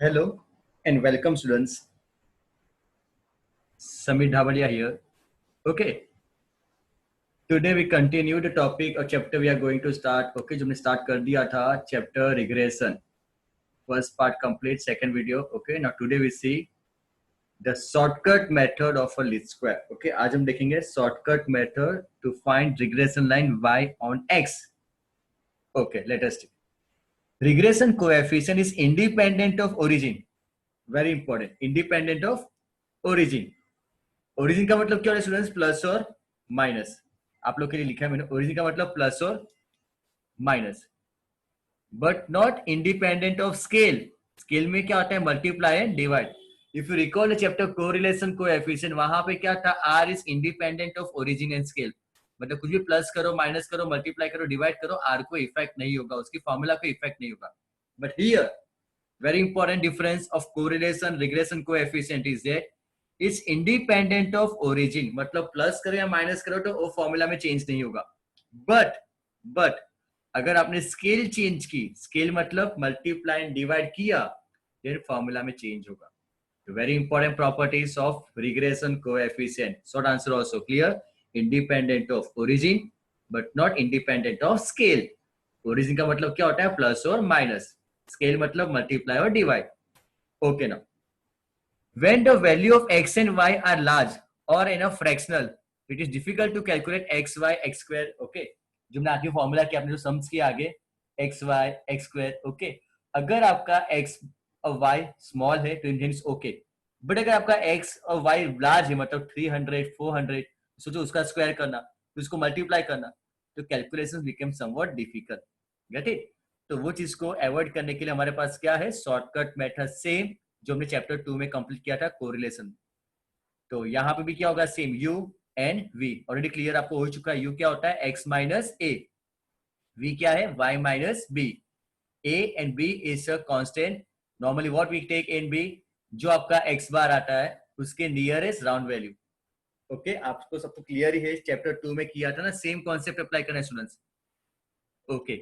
Hello and welcome students. Samir Dhavalia here. Okay. Today we continue the topic or chapter we are going to start. Okay, जो हमने start कर दिया था chapter regression. First part complete, second video. Okay, now today we see the shortcut method of a least square. Okay, आज हम देखेंगे shortcut method to find regression line y on x. Okay, let us see. Regression coefficient is independent of origin. Very important. Independent of origin. Origin का मतलब क्या है students? Plus और minus. आप लोग के लिए लिखा है मैंने. ओरिजिन का मतलब प्लस और minus, but not independent of scale. Scale में क्या होता है? Multiply and divide. If you recall chapter correlation coefficient, वहां पे क्या था? R is independent of origin and scale. मतलब कुछ भी प्लस करो, माइनस करो, मल्टीप्लाई करो, डिवाइड करो, आर को इफेक्ट नहीं होगा, उसकी फॉर्मूला को इफेक्ट नहीं होगा. But here very important difference of correlation regression coefficient is that it's independent of origin. मतलब प्लस करो या माइनस करो तो वो फॉर्मूला में चेंज नहीं होगा. बट अगर आपने स्केल चेंज की, स्केल मतलब मल्टीप्लाई एंड डिवाइड किया, फिर फॉर्मूला में चेंज होगा. Very important properties of regression coefficient. Short answer also clear. Independent of origin but not independent of scale. Origin का मतलब क्या होता है? प्लस और माइनस. स्केल मतलब मल्टीप्लाई और डिवाइड. ओके ना. When the value of x and y are large or in a fractional, it is difficult to calculate x, y, x square. Okay, जो मैंने आगे फॉर्मूला किया, आपने जो सम्स किया आगे x, y, x square. Okay, अगर आपका x और y स्मॉल है तो इंडियंस ओके, बट अगर आपका x और y लार्ज है, मतलब 300, 400, सोचो उसका स्क्वायर करना, तो उसको मल्टीप्लाई करना, तो calculation become somewhat difficult. Get it? तो वो चीज को अवॉइड करने के लिए हमारे पास क्या है? शॉर्टकट मेथड, सेम जो हमने चैप्टर 2 में कंप्लीट किया था कोरिलेशन. तो यहाँ पे भी क्या होगा? Same u and v. Already clear आपको हो चुका है. u क्या होता है? x minus a. v क्या है? y minus b. a and b is a constant. Normally what we take in b, जो आपका x बार आता है उसके नियरेस्ट राउंड वैल्यू. ओके, आपको सबको क्लियर ही है. चैप्टर 2 में किया था ना, सेम कॉन्सेप्ट अप्लाई करना है स्टूडेंट्स. ओके,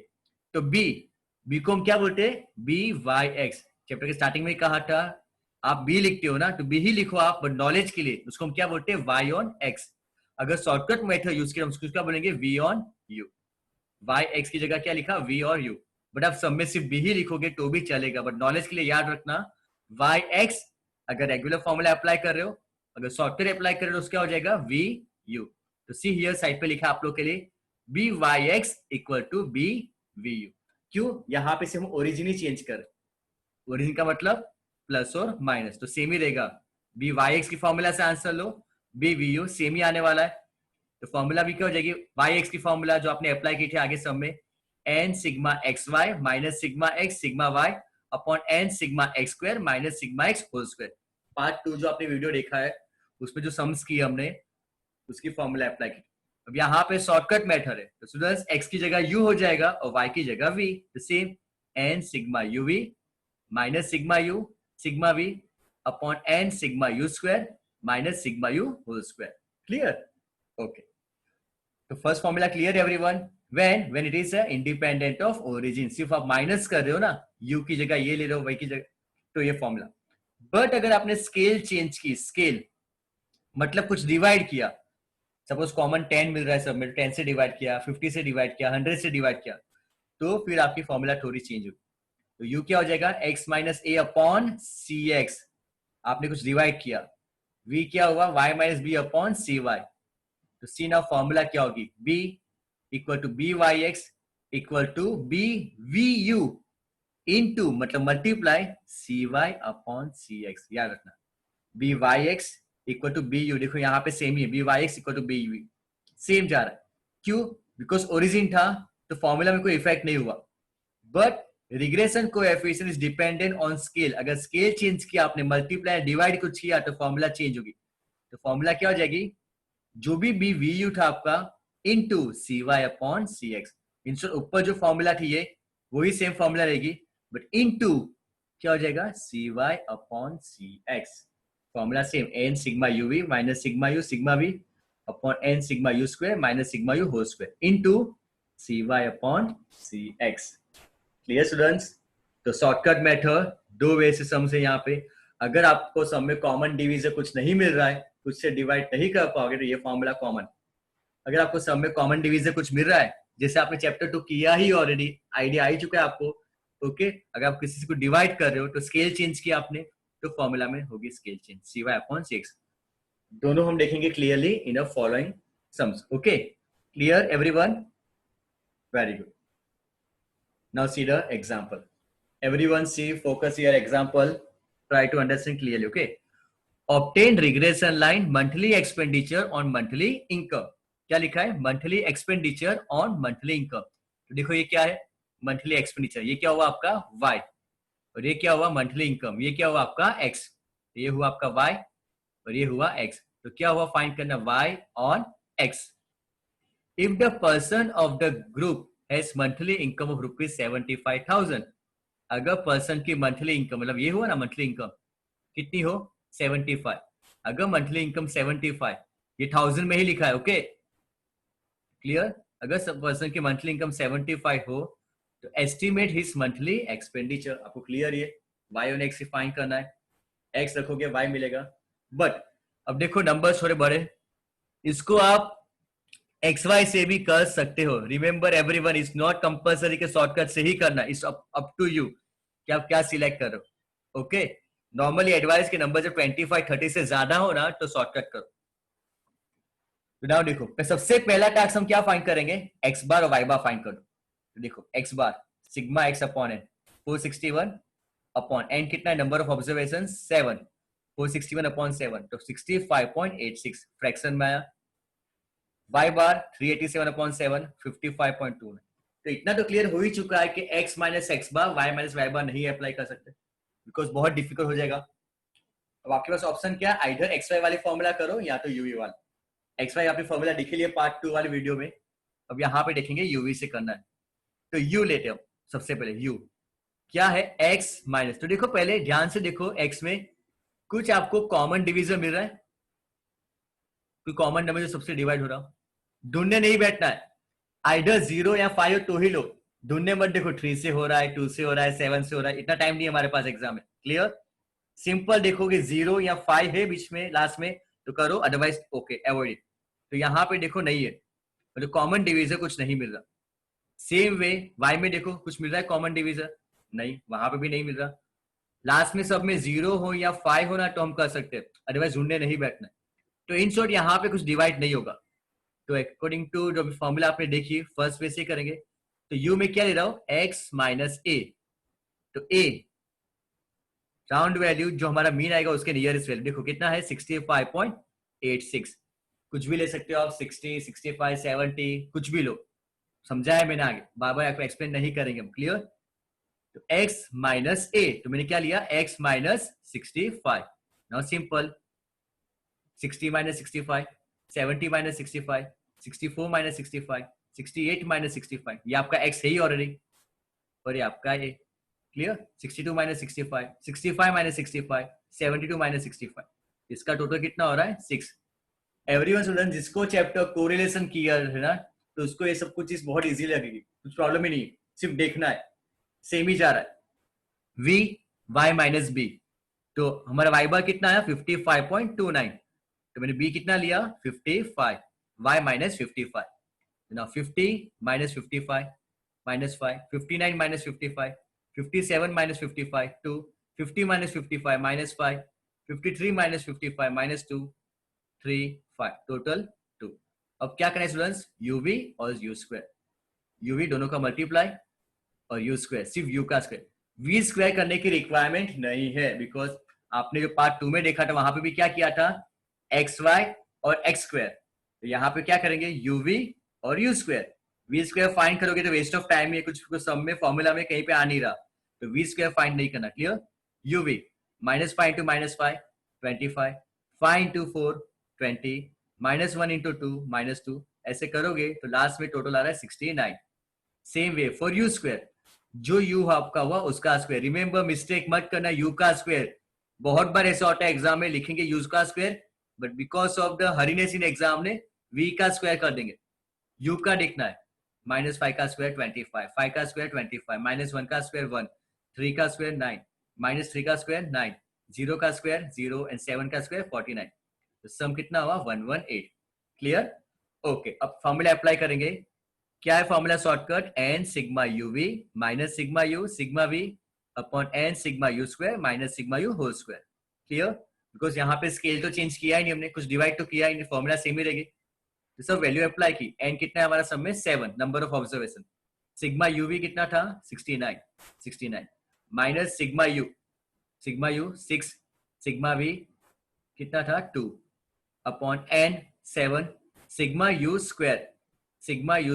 तो b को हम क्या बोलते हैं? by(x). चैप्टर के स्टार्टिंग में कहा था, आप b लिखते हो ना, तो b ही लिखो आप, बट नॉलेज के लिए उसको हम क्या बोलते हैं? y on x. अगर शॉर्टकट मेथड यूज किया उसको क्या बोलेंगे? v on u. y(x) की जगह क्या लिखा? v और u. बट आप सब में सिर्फ b ही लिखोगे तो भी चलेगा, बट नॉलेज के लिए याद रखना y(x) अगर रेगुलर फॉर्मूला अप्लाई कर रहे हो, अगर शॉर्टकट अप्लाई कर रहे हो तो क्या हो जाएगा? v u. तो सी हियर साइड पे लिखा आप लोग के लिए by(x) equal to b v u. क्यों? यहां पे से हम ओरिजिन ही चेंज कर. ओरिजिन का मतलब प्लस और माइनस, तो सेम ही रहेगा. बी वाई एक्स की फॉर्मूला से आंसर लो, बी वी यू सेम ही आने वाला है. तो फॉर्मूला भी क्या हो जाएगी? वाई एक्स की फॉर्मूला जो आपने अप्लाई की थी आगे सब में, N sigma X Y minus sigma X sigma Y upon N sigma X square minus sigma X whole square. Part 2 जो आपने वीडियो देखा है उसमें जो सम्स किए हमने, उसकी फॉर्मूला अप्लाई की. अब यहाँ पे शॉर्टकट मेथड है, तो स्टूडेंट्स x की जगह u हो जाएगा और y की जगह v. तो same n sigma uv minus sigma u sigma v upon n sigma u square minus sigma u whole square. Clear? Okay, तो first formula clear everyone. When it is independent of origin. सिर्फ आप minus कर रहे हो ना, u की जगह ये ले रहे हो, y की जगह, तो ये फॉर्मूला. बट अगर आपने स्केल चेंज की, स्केल मतलब कुछ डिवाइड किया, सपोज कॉमन 10 मिल रहा है सब में, 10 से डिवाइड किया, 50 से डिवाइड किया, 100 से डिवाइड किया, तो फिर आपकी फॉर्मूला थोड़ी चेंज होगी. तो u क्या हो जाएगा? x minus a upon C X. आपने कुछ डिवाइड किया. v क्या हुआ? y minus b upon C Y. तो सी नाउ फॉर्मूला क्या होगी? b equal to B Y X equal to B V U into मतलब मल्टीप्लाई सी वाई अपॉन सी X. याद रखना, B Y X equal to B U. देखो यहाँ पे same ही है, B Y X equal to B U, same जा रहा है. क्यों? बिकॉज ओरिजिन था तो फॉर्मूला में कोई इफेक्ट नहीं हुआ. But regression coefficient is dependent on scale. अगर स्केल चेंज किया आपने, मल्टीप्लाई डिवाइड कुछ किया, तो फॉर्मूला चेंज होगी. तो फॉर्मूला क्या हो जाएगी? जो भी बी वी यू था आपका इनटू सी वाई अपॉन सी एक्स. इंस्टेड ऊपर जो फॉर्मूला थी ये, वही सेम फॉर्मूला रहेगी, बट इनटू क्या हो जाएगा? C Y upon C X. Formula same, N sigma UV minus sigma U sigma V upon N sigma you square minus sigma you whole square into C Y upon C X. Clear students? तो shortcut method दो way से सम से यहाँ पे अगर आपको सम में common divisor कुछ नहीं मिल रहा है, कुछ से डिवाइड नहीं कर पाओगे, तो ये फॉर्मूला कॉमन। अगर आपको सम में कॉमन डिवीजर कुछ मिल रहा है, जैसे आपने चैप्टर 2 किया ही ऑलरेडी, आइडिया आ ही चुका है आपको। ओके, अगर आप किसी को डिवाइड कर रहे हो तो स्केल चेंज किया आपने, तो फॉर्मूला में होगी स्केल चेंज cy/6। दोनों हम देखेंगे clearly in a following sums. Okay, clear everyone? Very good. Now see the example. Everyone see, focus your example, try to understand clearly. Okay, obtain regression line monthly expenditure on monthly income। क्या लिखा है? Monthly expenditure on monthly income. तो देखो ये क्या है? Monthly expenditure, ये क्या हुआ आपका y, और ये क्या हुआ मंथली इनकम, ये क्या हुआ आपका x। ये हुआ आपका y और ये हुआ x। तो क्या हुआ? फाइंड करना y on x। If the person of the group has monthly income of ₹75,000, अगर पर्सन की मंथली इनकम, मतलब ये हुआ ना मंथली इनकम कितनी हो? 75। अगर मंथली इनकम 75, ये 1000 में ही लिखा है। Okay, clear? अगर पर्सन की मंथली इनकम 75 हो तो एस्टिमेट हिज मंथली एक्सपेंडिचर। आपको क्लियर? ये y और x फाइंड करना है, x रखोगे y मिलेगा। बट अब देखो नंबर थोड़े बड़े, इसको आप xy से भी कर सकते हो। Remember everyone, is not compulsory के शॉर्टकट से ही करना, इट्स अप टू यू कि आप क्या सिलेक्ट कर रहे हो। ओके, नॉर्मली एडवाइस के नंबर जब 25-30 से ज्यादा हो ना तो शॉर्टकट करो। तो नाउ देखो, सबसे पहला टास्क हम क्या फाइंड करेंगे? एक्स बार और वाई बार फाइंड करो। तो देखो x bar sigma x upon N, 461 upon N कितना है? नंबर ऑफ ऑब्जर्वेशन 7, 461 अपॉन 7 तो 65.86 फ्रैक्शन में आया। वाई बार 387 अपॉन 7, 55.2। तो इतना तो क्लियर हो ही चुका है कि x माइनस एक्स बार, y माइनस वाई बार नहीं अप्लाई कर सकते, बिकॉज बहुत डिफिकल्ट हो जाएगा। अब आपके पास ऑप्शन क्या है? आइडर एक्स वाई वाली फॉर्मूला करो या तो यूवी वाला। एक्स वाई आपने फॉर्मूला लिख लिया पार्ट 2 वाले वीडियो में, अब यहाँ पे देखेंगे यूवी से करना है। तो यू लेते हो सबसे पहले, यू क्या है? x minus. तो देखो पहले ध्यान से देखो, x में कुछ आपको कॉमन डिवीजन मिल रहा है, कोई कॉमन नंबर जो सबसे डिवाइड हो रहा हो। ढूंढने नहीं बैठना है, आइडर 0 या 5 तो ही लो, ढूंढने मत देखो 3 से हो रहा है, 2 से हो रहा है, 7 से हो रहा है, इतना टाइम नहीं है हमारे पास एग्जाम में। क्लियर? सिंपल देखोगे 0 या 5 है बीच में लास्ट में तो करो, अदरवाइज ओके अवॉइड इट। तो यहाँ पे देखो नहीं है, मतलब कॉमन डिवीजर कुछ नहीं मिल रहा। सेम वे y में देखो कुछ मिल रहा है कॉमन डिवीजर? नहीं, वहां पे भी नहीं मिल रहा। लास्ट में सब में 0 हो या 5 हो ना तो हम कर सकते हैं, अदरवाइज ढूंढने नहीं बैठना। तो इन शॉर्ट यहाँ पे कुछ डिवाइड नहीं होगा। तो अकॉर्डिंग टू जो फॉर्मूला आपने देखी फर्स्ट वे से करेंगे। तो u में क्या ले रहा हूं? x माइनस ए। तो a राउंड वैल्यू जो हमारा मीन आएगा उसके नियरेस्ट वैल्यू देखो कितना है? 65.86। कुछ भी ले सकते हो आप, 60, 65, 70 कुछ भी लो, समझाया मैंने आगे, बार बार आपको एक्सप्लेन नहीं करेंगे हम। क्लियर? तो x माइनस ए, तो मैंने क्या लिया? x minus 65। Now simple, 60 minus 65, 70 minus 65, 64 minus 65, 68 minus 65, ये आपका x है ही ऑलरेडी, और ये आपका ए। क्लियर? 62 माइनस 65, 65 माइनस 65, 72 माइनस 65, इसका टोटल कितना हो रहा है? 6। एवरीवन स्टूडेंट जिसको चैप्टर कोरिलेशन किया है ना, तो उसको ये सब कुछ चीज बहुत इजी लगेगी, कुछ प्रॉब्लम ही नहीं है, सिर्फ देखना है, सेम ही जा रहा है। v y माइनस बी, तो हमारा y बार कितना है? 55.29, तो मैंने b कितना लिया? 55, y माइनस 55। ना 50 minus 55 minus 5, 59 minus 55, 57 minus 55 2, 50 minus 55 minus 5, 53 minus 55 minus 2, 3, 5, total 2। अब क्या करें स्टूडेंट्स? यूवी और यू स्क्वायर, यूवी दोनों का मल्टीप्लाई और यू स्क्वायर सिर्फ यू का स्क्वायर। वी स्क्वायर करने की रिक्वायरमेंट नहीं है, बिकॉज आपने जो पार्ट 2 में देखा था वहां पे भी क्या किया था? एक्स वाई और एक्स स्क्वायर। तो यहाँ पे क्या करेंगे? यूवी और u square. V square find करोगे तो वेस्ट ऑफ टाइम है, कुछ सम में फॉर्मूला में कहीं पे आ नहीं रहा, तो वी स्क्वायर फाइंड नहीं करना। Clear? UV minus 5 into minus 5 25, 5 into 4 20, minus 1 into 2 minus 2, ऐसे करोगे तो लास्ट में टोटल आ रहा है 69। Same way for you square, जो यू आपका हुआ उसका स्क्वायर। रिमेंबर मिस्टेक मत करना, यू का स्क्वायर बहुत बार ऐसा होता है एग्जाम में लिखेंगे यू का square, but because of the hurriness in exam ने वी का स्क्वायर कर देंगे। यू का देखना है, माइनस 5 का स्क्वायर 25, 5 का स्क्वायर 25, माइनस 1 का स्क्वायर 1, 3 का स्क्वायर 9, -3 का स्क्वायर 9, 0 का स्क्वायर 0 एंड 7 का स्क्वायर 49। तो सम कितना हुआ 118। क्लियर? ओके, अब फॉर्मूला अप्लाई करेंगे। क्या है formula shortcut? n sigma uv minus sigma u sigma v upon n sigma u square minus sigma u whole square. Clear? Because यहाँ पे स्केल तो चेंज किया ही नहीं हमने, कुछ डिवाइड तो किया ही नहीं, फॉर्मूला सेम ही रहेगी। तो सब वैल्यू अप्लाई की। n कितना है हमारा सब में 7, number of observation. Sigma uv कितना था 69 minus sigma u 6, sigma v कितना था 2 upon n 7 sigma u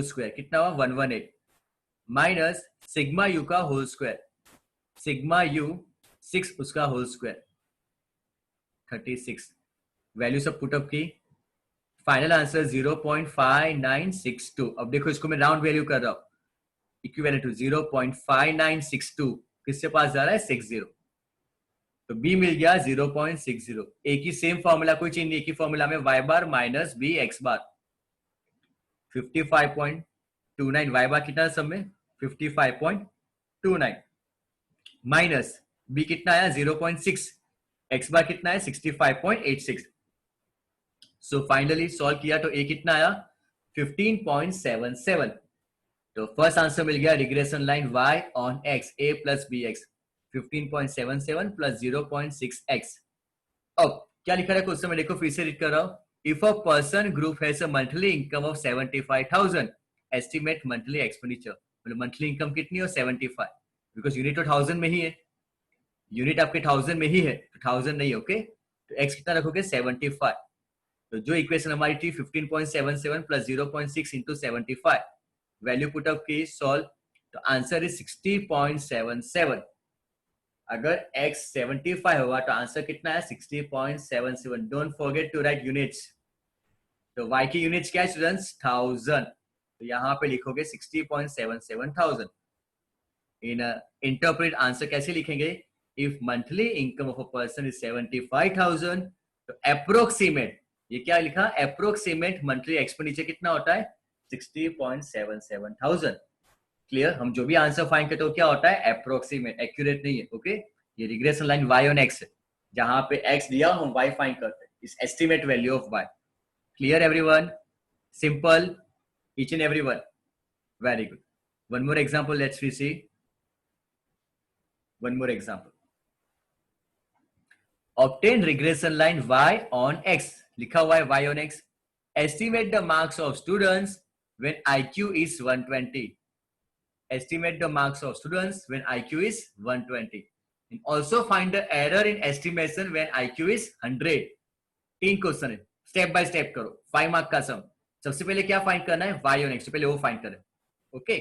square कितना हुआ 118 माइनस सिग्मा u का होल स्क्वायर सिग्मा u 6 उसका होल स्क्वायर 36। वैल्यू सब पुटअप की, फाइनल आंसर 0.5962। अब देखो इसको मैं राउंड वैल्यू कर रहा हूं, इक्विवेलेंट टू 0.5962 किससे पास जा रहा है 60, तो b मिल गया 0.60। एक ही सेम फॉर्मूला, कोई चेंज नहीं, एक ही फॉर्मूला में y बार माइनस b x बार 55.29, y बार कितना सब में 55.29 माइनस b कितना आया 0.6, x बार कितना है 65.86। सो फाइनली सॉल्व किया तो a कितना आया 15.77। तो फर्स्ट आंसर मिल गया regression line y on x a plus b x 15.77 plus 0.6x। अब क्या लिखा है क्वेश्चन में, देखो फिर से रीड कर रहा हूं। If a person group has a monthly income of 75,000 estimate monthly expenditure, मतलब मंथली इनकम कितनी हो 75, बिकॉज यूनिट तो 1000 में ही है, यूनिट आपके 1000 में ही है, तो 1000 नहीं, ओके। तो x कितना रखोगे 75। तो जो इक्वेशन हमारी थी 15.77 प्लस 0.6 इंटू 75, वैल्यू पुटअप की, सॉल्व, तो आंसर इज 60.77। अगर x 75 होगा तो आंसर कितना है 60.77। Don't forget to write units. तो y की यूनिट्स क्या है स्टूडेंट्स 1000, तो यहाँ पे लिखोगे 60.77,000। इन इंटरप्रेट आंसर कैसे लिखेंगे, if monthly income of a person is 75,000 तो अप्रोक्सीमेट, ये क्या लिखा अप्रोक्सीमेट मंथली एक्सपेंडिचर कितना होता है 60.77,000। क्लियर? हम जो भी आंसर फाइंड करते हो क्या होता है अप्रोक्सीमेट, एक्यूरेट नहीं है, ओके। ये regression line y on x है, जहां पे x दिया हम y फाइंड करते हैं, इस estimate value of y। Clear everyone? Simple, each and everyone, very good. One more example, let's we see one more example. Obtain regression line y on x, लिखा हुआ है y on x। Estimate the marks of students when IQ is 120। Estimate the marks of students when IQ is 120 and also find the error in estimation when IQ is 100। 3 question है, step by step करो। 5 mark का सम। सबसे पहले क्या find करना है y और x, पहले वो फाइंड करें, ओके।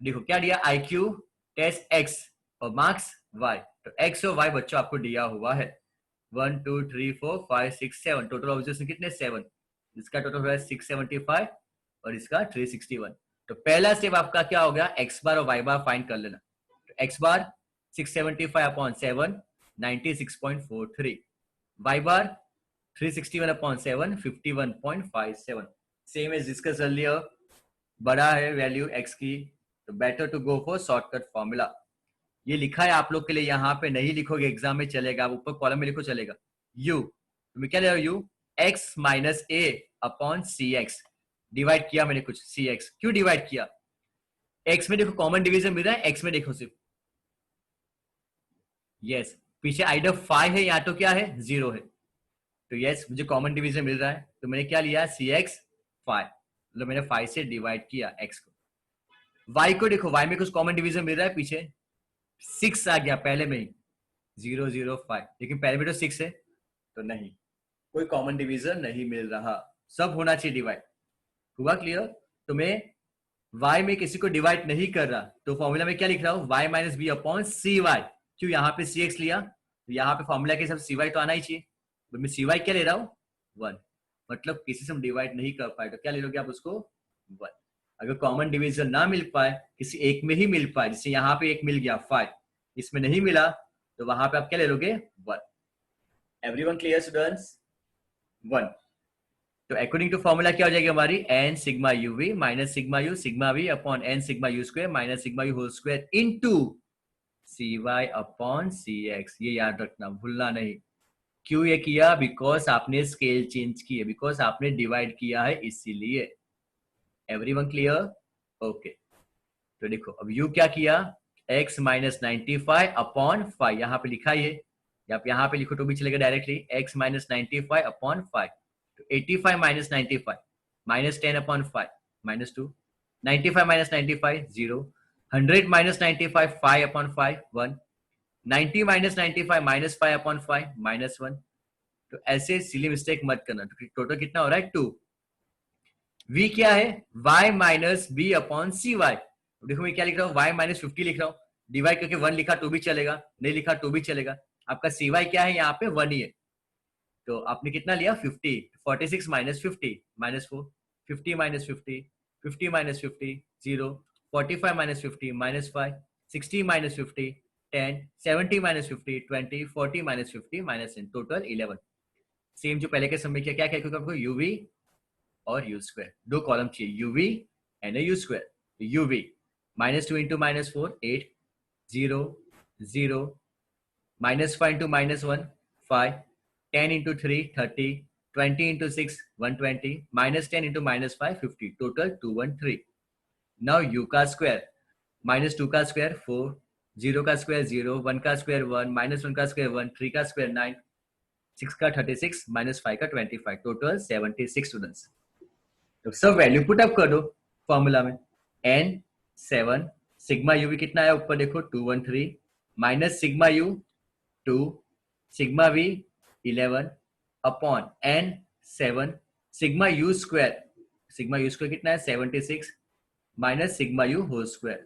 देखो क्या दिया IQ टेस्ट x और मार्क्स y, तो x और y बच्चों आपको दिया हुआ है 1 2 3 4 5 6 7, टोटल ऑब्जर्वेशन कितने 7, इसका टोटल हुआ है 675 और इसका 361। तो पहला स्टेप आपका क्या हो गया, एक्स बार और वाई बार फाइंड कर लेना। तो x bar 675 upon 7 96.43, y bar 361 upon 7 51.57। Same as discuss earlier, बड़ा है वैल्यू एक्स की, तो better to go for shortcut formula. ये लिखा है आप लोग के लिए, यहाँ पे नहीं लिखोगे एग्जाम में चलेगा, आप ऊपर कॉलम में लिखो चलेगा। यू, तो मैं क्या ले रहा हूँ u x minus a upon C x, divide किया मैंने कुछ सी एक्स, क्यों डिवाइड किया, एक्स में देखो कॉमन डिवीजन मिल रहा है, एक्स में देखो सिर्फ, यस पीछे आइडर 5 है, यहाँ तो क्या है 0 है, तो यस मुझे कॉमन डिवीजन मिल रहा है, तो मैंने क्या लिया सी एक्स 5, मतलब मैंने 5 से डिवाइड किया एक्स को। वाई को देखो, वाई में कुछ कॉमन डिवीजन मिल रहा है, पीछे 6 आ गया पहले में ही 005, लेकिन पहले में तो 6 है, तो नहीं, कोई कॉमन डिवीजन नहीं मिल रहा, सब होना चाहिए डिवाइड। हुआ क्लियर? तो मैं y में किसी को डिवाइड नहीं कर रहा, तो फॉर्मूला में क्या लिख रहा हूं y minus B upon C Y, क्यों यहाँ पे सी एक्स लिया, तो यहाँ पे फॉर्मूला के हिसाब सी वाई तो आना ही चाहिए, तो मैं सी वाई क्या ले रहा हूँ 1, मतलब किसी से हम डिवाइड नहीं कर पाए तो क्या ले लोगे आप उसको 1। अगर कॉमन डिवीजन ना मिल पाए, किसी एक में ही मिल पाए, जैसे यहाँ पे एक मिल गया 5, इसमें नहीं मिला, तो वहां पे आप क्या ले लोगे 1। Everyone clear students? 1। तो अकॉर्डिंग टू फॉर्मूला क्या हो जाएगी हमारी n sigma uv minus sigma u sigma v upon n sigma u square minus sigma u whole square into CY upon CX, ये याद रखना, भूलना नहीं। क्यों ये किया? बिकॉज आपने स्केल चेंज की है, बिकॉज आपने डिवाइड किया है, इसीलिए। Everyone clear? ओके, तो देखो अब u क्या किया, x माइनस 95 अपॉन 5, यहाँ पे लिखा ये, आप यहाँ पे लिखो तो भी चलेगा डायरेक्टली, x माइनस 95 अपॉन 5, तो 85 minus 95 minus 10 upon 5 minus 2, 95 minus 95 0, 100 minus 95 5 upon 5 1, 90 minus 95 minus 5 upon 5 minus 1। तो ऐसे सिली मिस्टेक मत करना। तो टोटल कितना हो रहा है 2। v क्या है, y minus B upon C Y. देखो मैं क्या लिख रहा हूँ, y माइनस 50 लिख रहा हूँ, डिवाइड करके 1 लिखा तो भी चलेगा, नहीं लिखा तो भी चलेगा। आपका सी वाई क्या है, यहाँ पे 1 ही है, तो आपने कितना लिया 50, 46 minus 50 minus 4, 50 minus 50, 50 minus 50 0, 45 minus 50 minus 5, 60 minus 50 10, 70 minus 50 20, 40 minus 50 minus 10, total 11। Same जो पहले के समय किया, क्या क्या आपको यूवी और यू स्क्वायर, दो कॉलम चाहिए, UV and you square. UV minus 2 into minus 4 8 0 0, minus 5 into minus 1 5, 10 into 3 30, 20 into 6 120, minus 10 into minus 5 50, total 213। Now you का स्क्वायर, माइनस 2 का स्क्वायर 4, 0 का स्क्वायर 0, 1 का स्क्वायर 1, माइनस 1 का स्क्वायर 1, 3 का स्क्वायर 9, 6 का 36, माइनस 5 का 25, टोटल 76 स्टूडेंट्स। तो सब वैल्यू पुट अप कर दो फॉर्मूला में, n 7, सिग्मा यू भी कितना है ऊपर देखो 213, minus sigma u 2, sigma v 11 upon n 7, sigma you square कितना है 76, minus sigma you whole square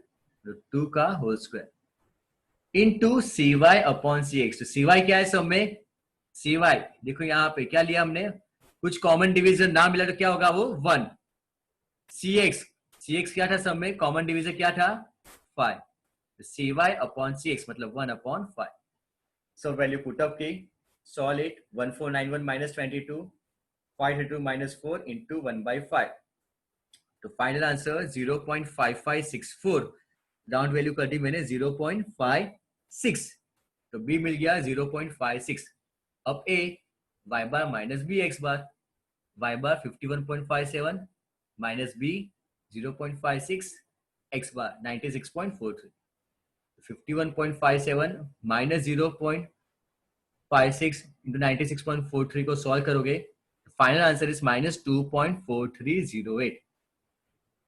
2 का होल स्क्वायर इनटू सी वाई अपॉन सी एक्स। तो सी वाई क्या है सब में, सी वाई देखो यहाँ पे क्या लिया हमने, कुछ कॉमन डिवीजन ना मिला तो क्या होगा वो 1। सी एक्स क्या था सब में, कॉमन डिवीजन क्या था 5, सी वाई अपॉन सी एक्स मतलब 1 upon 5। So value put up की, solve it, 1491 minus 22 532 minus 4 into 1/5, तो फाइनल आंसर 0.5564, राउंड वैल्यू कर दी मैंने 0.56, तो बी मिल गया 0.56। अब ए, वाई बार माइनस बी एक्स बार, वाई बार 51.57 माइनस बी 0.56, एक्स बार 96.43, 51.57 माइनस 0.56 इंटू 96.43 को सॉल्व करोगे, फाइनल आंसर इज माइनस 2.4308,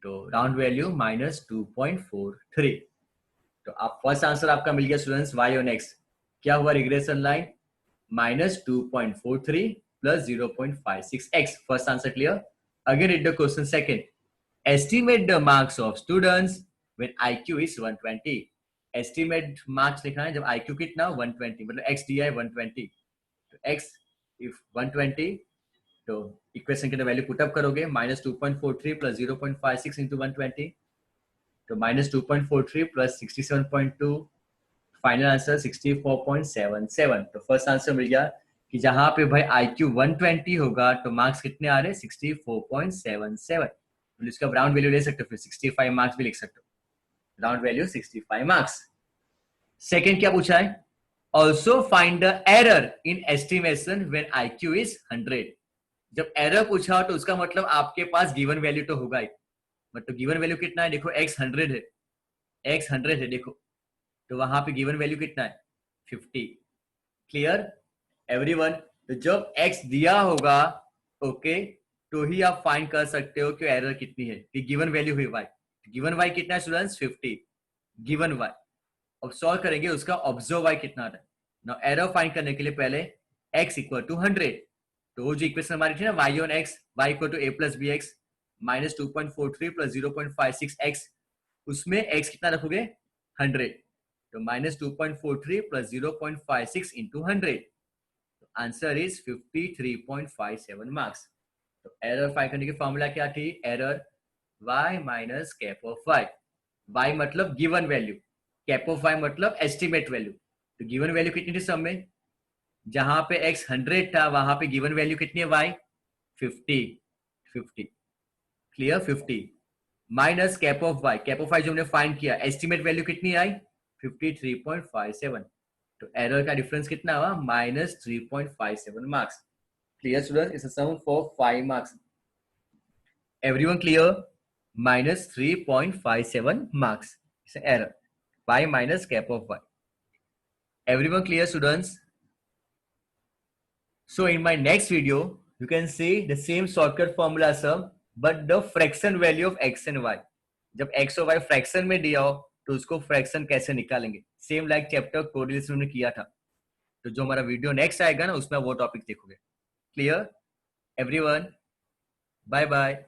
तो राउंड वैल्यू माइनस 2.43। तो आप फर्स्ट आंसर आपका मिल गया स्टूडेंट्स, वाई ऑन एक्स क्या हुआ, regression line minus 2.43 plus 0.56x, first answer clear. Again read the question second, estimate the marks of students when IQ is 120। estimate marks लिखना है जब IQ कितना 120, मतलब x दिया है 120, तो x if 120, तो इक्वेशन के वैल्यू पुटअप करोगे, माइनस 2.43 प्लस 0.56 इंटू 120, तो माइनस 2.43 प्लस 67.2, फाइनल आंसर 64.77। तो फर्स्ट आंसर मिल गया कि जहां पे भाई IQ 120 होगा तो मार्क्स कितने आ रहे हैं 64.77, तो इसका राउंड वैल्यू ले सकते हो, फिर 65 मार्क्स भी लिख सकते हो, राउंड वैल्यू 65 मार्क्स। सेकेंड क्या पूछा है, also find the error in estimation when IQ is 100। जब एरर पूछा तो उसका मतलब आपके पास गिवन वैल्यू तो होगा ही, बट तो गिवन वैल्यू कितना है देखो, x 100 है, x 100 है देखो, तो वहां पे गिवन वैल्यू कितना है 50। Clear everyone? तो जब x दिया होगा ओके, तो ही आप फाइंड कर सकते हो कि एरर कितनी है, कि गिवन वैल्यू हुई y, गिवन y कितना है स्टूडेंट्स 50, गिवन y। अब सॉल्व करेंगे उसका ऑब्जर्व y कितना आता है ना, एरर फाइंड करने के लिए पहले x इक्वल टू 100, तो वो जो इक्वेशन हमारी थी ना y on x, y equal to a plus b x minus 2.43 plus 0.56x, उसमें x कितना रखोगे 100, तो minus 2.43 plus 0.56 into 100, answer is 53.57 marks. तो एरर फाइंड करने की फॉर्मूला क्या थी, error y minus cap of y, y मतलब given value, cap of y मतलब एस्टिमेट वैल्यू, तो गिवन वैल्यू कितनी थी सब में, जहां पे x 100 था वहां पे गिवन वैल्यू कितनी है y 50, clear 50 minus cap of y, cap of y जो हमने फाइंड किया, एस्टिमेट वैल्यू कितनी आई 53.57, तो एरर का डिफरेंस कितना हुआ -3.57 marks. Clear students? It's a sum for 5 marks. Everyone clear? -3.57 marks. It's an error. Y minus cap of y. Everyone clear students? So in my next video, you can see the same shortcut formula sum, but the fraction value of x and y. जब x और y fraction में दिया हो तो उसको fraction कैसे निकालेंगे, same like chapter correlation में किया था. तो जो हमारा वीडियो नेक्स्ट आएगा ना उसमें वो टॉपिक देखोगे. Clear everyone? Bye bye.